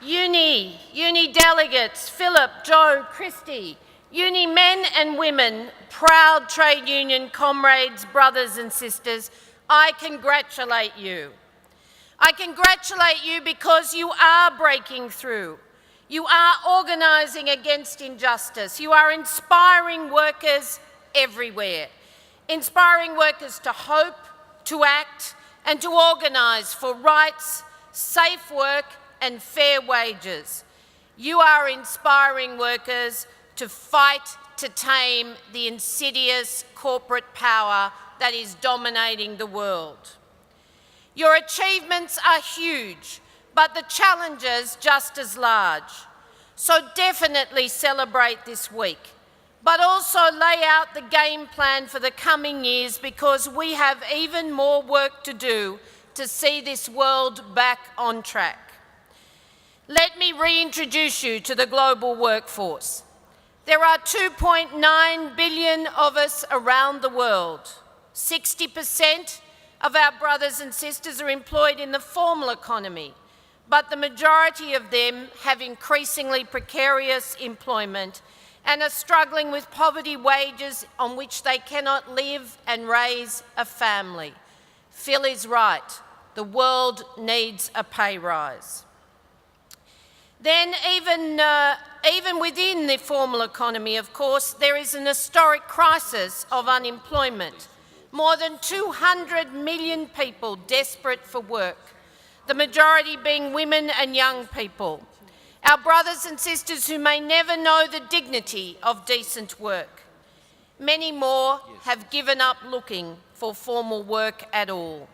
Uni delegates, Philip, Joe, Christy, uni men and women, proud trade union comrades, brothers and sisters, I congratulate you. I congratulate you because you are breaking through. You are organising against injustice. You are inspiring workers everywhere, inspiring workers to hope, to act, and to organise for rights, safe work, and fair wages. You are inspiring workers to fight to tame the insidious corporate power that is dominating the world. Your achievements are huge, but the challenges just as large. So definitely celebrate this week, but also lay out the game plan for the coming years because we have even more work to do to see this world back on track. Let me reintroduce you to the global workforce. There are 2.9 billion of us around the world. 60% of our brothers and sisters are employed in the formal economy, but the majority of them have increasingly precarious employment and are struggling with poverty wages on which they cannot live and raise a family. Phil is right. The world needs a pay rise. Then even within the formal economy, of course, there is an historic crisis of unemployment. More than 200 million people desperate for work, the majority being women and young people. Our brothers and sisters who may never know the dignity of decent work. Many more have given up looking for formal work at all.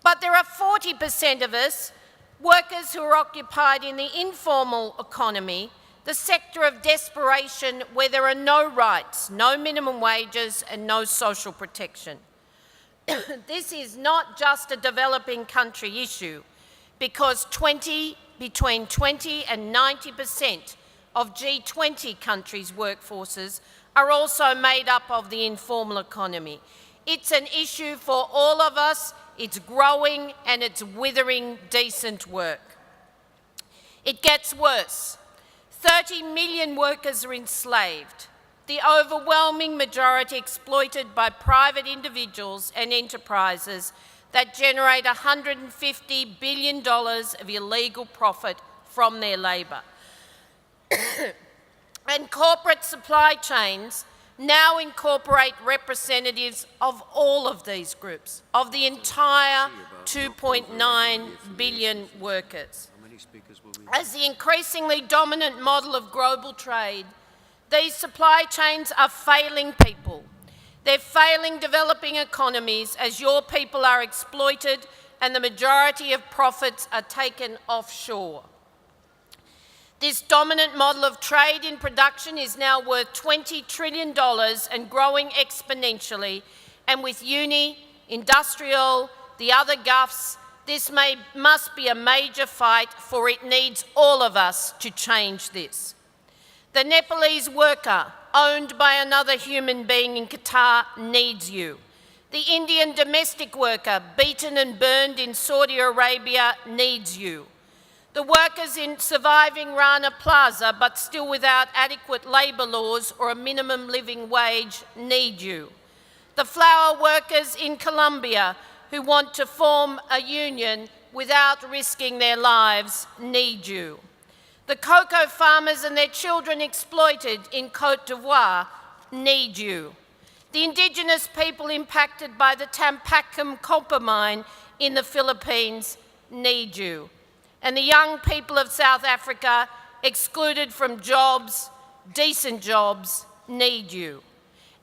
But there are 40% of us, workers who are occupied in the informal economy, the sector of desperation where there are no rights, no minimum wages and no social protection. This is not just a developing country issue because between 20 and 90% of G20 countries' workforces are also made up of the informal economy. It's an issue for all of us. It's growing and it's withering decent work. It gets worse. 30 million workers are enslaved, the overwhelming majority exploited by private individuals and enterprises that generate $150 billion of illegal profit from their labour. And corporate supply chains now incorporate representatives of all of these groups, of the entire 2.9 billion workers. As the increasingly dominant model of global trade, these supply chains are failing people. They're failing developing economies as your people are exploited and the majority of profits are taken offshore. This dominant model of trade in production is now worth $20 trillion and growing exponentially. And with uni, industrial, the other guffs, this must be a major fight, for it needs all of us to change this. The Nepalese worker, owned by another human being in Qatar, needs you. The Indian domestic worker, beaten and burned in Saudi Arabia, needs you. The workers in surviving Rana Plaza, but still without adequate labour laws or a minimum living wage, need you. The flower workers in Colombia, who want to form a union without risking their lives, need you. The cocoa farmers and their children exploited in Côte d'Ivoire need you. The Indigenous people impacted by the Tampacum copper mine in the Philippines need you. And the young people of South Africa, excluded from jobs, decent jobs, need you.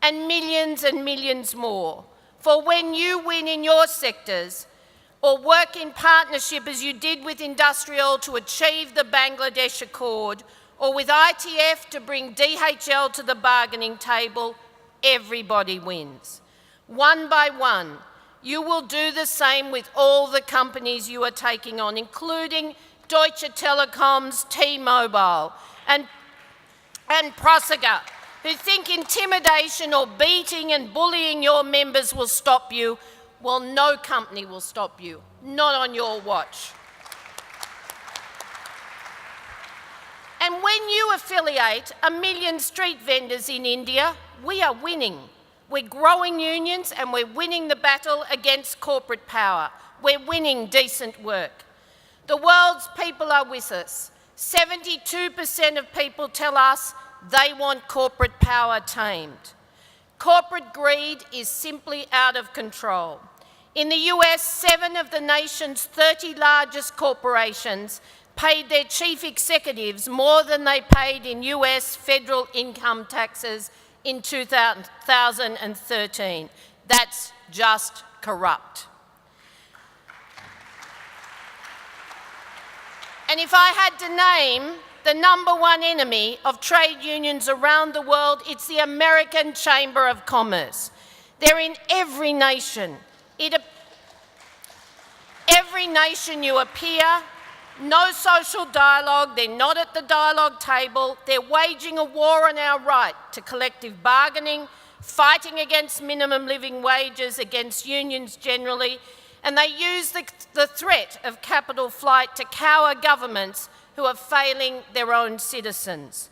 And millions more. For when you win in your sectors, or work in partnership as you did with Industrial to achieve the Bangladesh Accord, or with ITF to bring DHL to the bargaining table, everybody wins. One by one, you will do the same with all the companies you are taking on, including Deutsche Telekom's T-Mobile and Prosegur, who think intimidation or beating and bullying your members will stop you. Well, no company will stop you, not on your watch. And when you affiliate 1 million street vendors in India, we are winning. We're growing unions and we're winning the battle against corporate power. We're winning decent work. The world's people are with us. 72% of people tell us they want corporate power tamed. Corporate greed is simply out of control. In the US, 7 of the nation's 30 largest corporations paid their chief executives more than they paid in US federal income taxes in 2013. That's just corrupt. And if I had to name the #1 enemy of trade unions around the world, it's the American Chamber of Commerce. They're in every nation. Every nation you appear, no social dialogue, they're not at the dialogue table, they're waging a war on our right to collective bargaining, fighting against minimum living wages, against unions generally, and they use the threat of capital flight to cower governments who are failing their own citizens.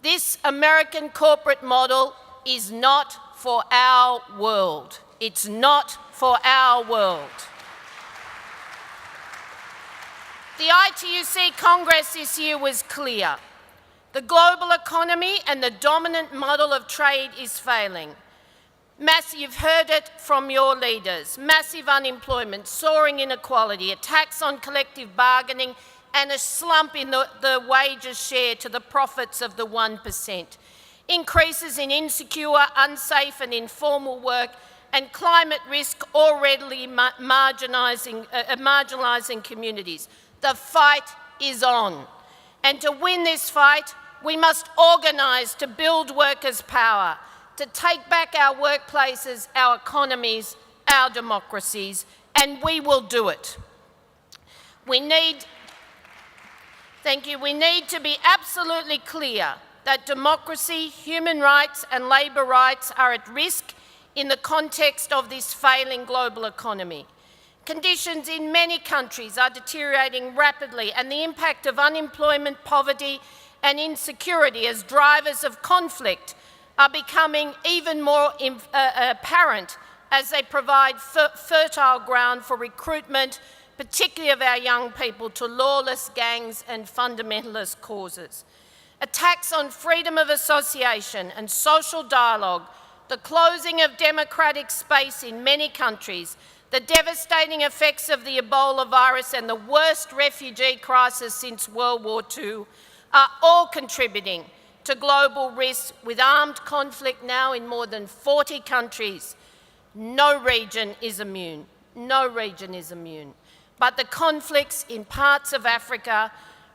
This American corporate model is not for our world. It's not for our world. The ITUC Congress this year was clear. The global economy and the dominant model of trade is failing. You've heard it from your leaders. Massive unemployment, soaring inequality, attacks on collective bargaining, and a slump in the wages share to the profits of the 1%. Increases in insecure, unsafe and informal work, and climate risk already marginalising communities. The fight is on. And to win this fight, we must organise to build workers' power, to take back our workplaces, our economies, our democracies, and we will do it. We need to be absolutely clear that democracy, human rights and labour rights are at risk in the context of this failing global economy. Conditions in many countries are deteriorating rapidly, and the impact of unemployment, poverty and insecurity as drivers of conflict are becoming even more apparent as they provide fertile ground for recruitment, particularly of our young people, to lawless gangs and fundamentalist causes. Attacks on freedom of association and social dialogue, the closing of democratic space in many countries, the devastating effects of the Ebola virus and the worst refugee crisis since World War II are all contributing to global risks, with armed conflict now in more than 40 countries. No region is immune. No region is immune. But the conflicts in parts of Africa,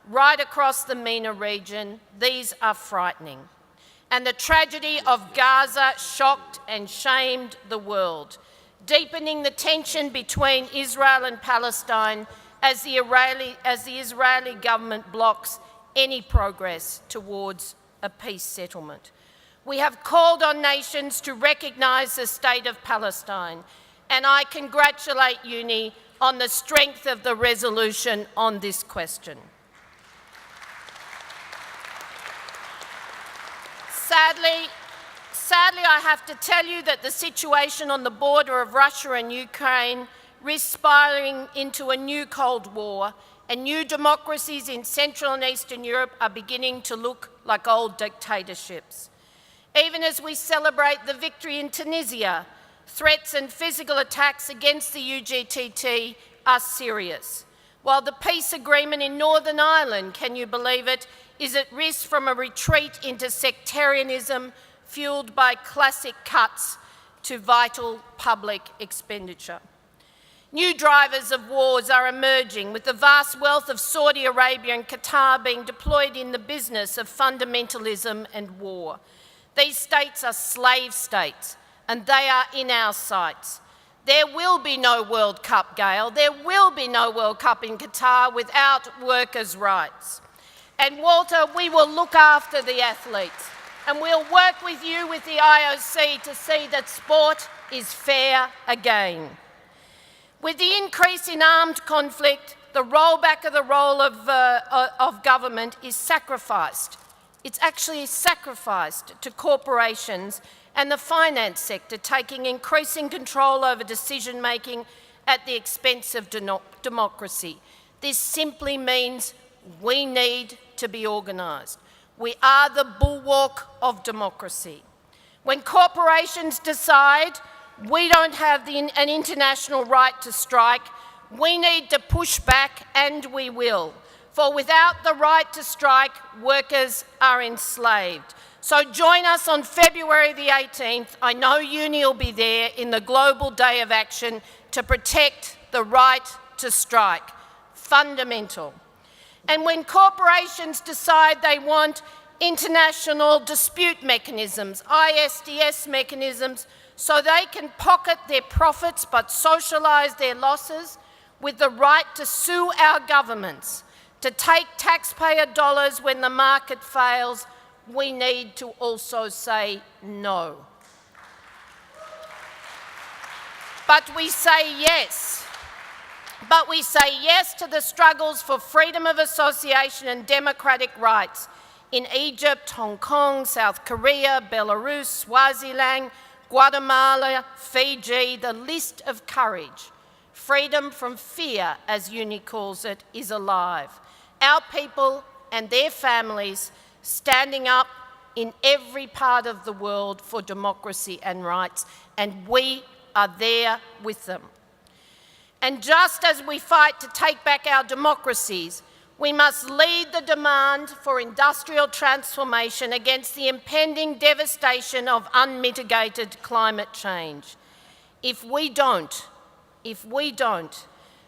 right across the MENA region, these are frightening. And the tragedy of Gaza shocked and shamed the world, deepening the tension between Israel and Palestine as the Israeli government blocks any progress towards a peace settlement. We have called on nations to recognise the state of Palestine, and I congratulate UNI on the strength of the resolution on this question. Sadly, I have to tell you that the situation on the border of Russia and Ukraine risks spiralling into a new Cold War, and new democracies in Central and Eastern Europe are beginning to look like old dictatorships. Even as we celebrate the victory in Tunisia, threats and physical attacks against the UGTT are serious. While the peace agreement in Northern Ireland, can you believe it, is at risk from a retreat into sectarianism fuelled by classic cuts to vital public expenditure. New drivers of wars are emerging, with the vast wealth of Saudi Arabia and Qatar being deployed in the business of fundamentalism and war. These states are slave states, and they are in our sights. There will be no World Cup, Gail. There will be no World Cup in Qatar without workers' rights. And Walter, we will look after the athletes, and we'll work with you with the IOC to see that sport is fair again. With the increase in armed conflict, the rollback of the role of government is sacrificed. It's actually sacrificed to corporations and the finance sector, taking increasing control over decision-making at the expense of democracy. This simply means we need to be organised. We are the bulwark of democracy. When corporations decide we don't have an international right to strike, we need to push back, and we will. For without the right to strike, workers are enslaved. So join us on February the 18th. I know uni will be there in the Global Day of Action to protect the right to strike. Fundamental. And when corporations decide they want international dispute mechanisms, ISDS mechanisms, so they can pocket their profits but socialise their losses, with the right to sue our governments, to take taxpayer dollars when the market fails, we need to also say no. But we say yes. But we say yes to the struggles for freedom of association and democratic rights in Egypt, Hong Kong, South Korea, Belarus, Swaziland, Guatemala, Fiji. The list of courage, freedom from fear, as Uni calls it, is alive. Our people and their families standing up in every part of the world for democracy and rights, and we are there with them. And just as we fight to take back our democracies, we must lead the demand for industrial transformation against the impending devastation of unmitigated climate change. If we don't,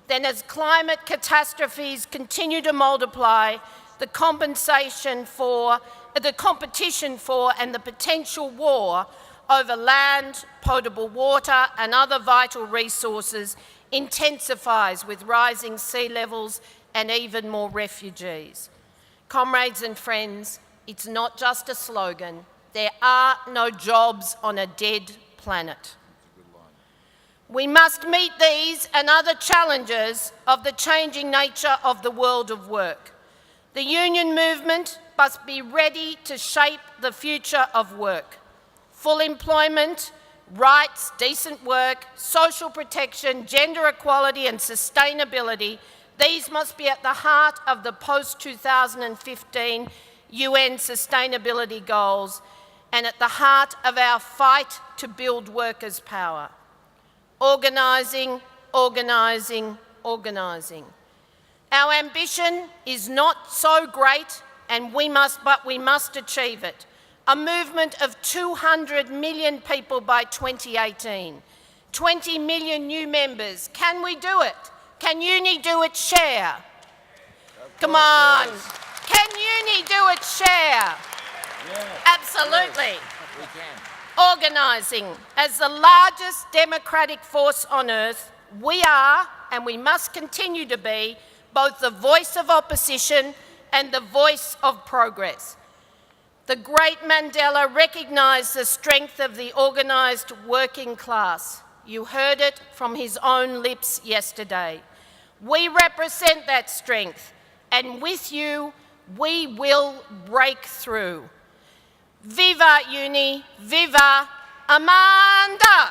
then as climate catastrophes continue to multiply, the competition for and the potential war over land, potable water and other vital resources intensifies with rising sea levels and even more refugees. Comrades and friends, it's not just a slogan. There are no jobs on a dead planet. We must meet these and other challenges of the changing nature of the world of work. The union movement must be ready to shape the future of work. Full employment, rights, decent work, social protection, gender equality and sustainability, these must be at the heart of the post-2015 UN Sustainability Goals and at the heart of our fight to build workers' power. Organising, organising, organising. Our ambition is not so great, but we must achieve it. A movement of 200 million people by 2018. 20 million new members. Can we do it? Can uni do its share? Come on. Can uni do its share? Absolutely. We can. Organising. As the largest democratic force on earth, we are, and we must continue to be, both the voice of opposition and the voice of progress. The great Mandela recognised the strength of the organised working class. You heard it from his own lips yesterday. We represent that strength, and with you, we will break through. Viva Uni, viva Amanda!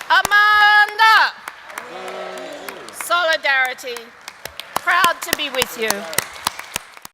Amanda! Solidarity, proud to be with you.